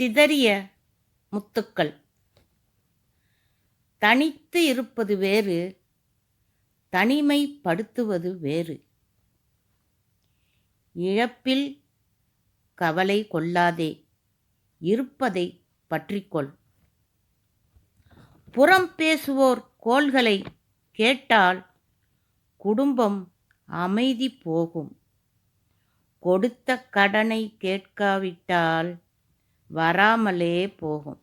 சிதறிய முத்துக்கள். தனித்து இருப்பது வேறு, தனிமைப்படுத்துவது வேறு. இழப்பில் கவலை கொள்ளாதே, இருப்பதை பற்றிக்கொள். புறம் பேசுவோர் கோள்களை கேட்டால் குடும்பம் அமைதி போகும். கொடுத்த கடனை கேட்காவிட்டால் வராமலே போகும்.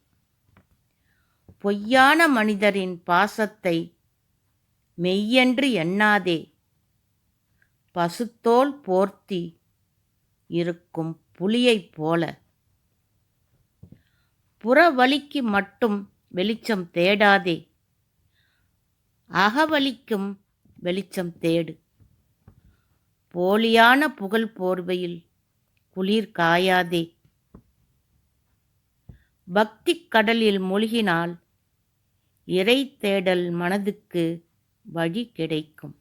பொய்யான மனிதரின் பாசத்தை மெய்யென்று எண்ணாதே. பசுத்தோல் போர்த்தி இருக்கும் புலியைப் போல. புறவழிக்கு மட்டும் வெளிச்சம் தேடாதே, அகவழிக்கும் வெளிச்சம் தேடு. போலியான புகழ் போர்வையில் குளிர் காயாதே. பக்தி கடலில் மூழ்கினால் இறை தேடல் மனதுக்கு வழி கிடைக்கும்.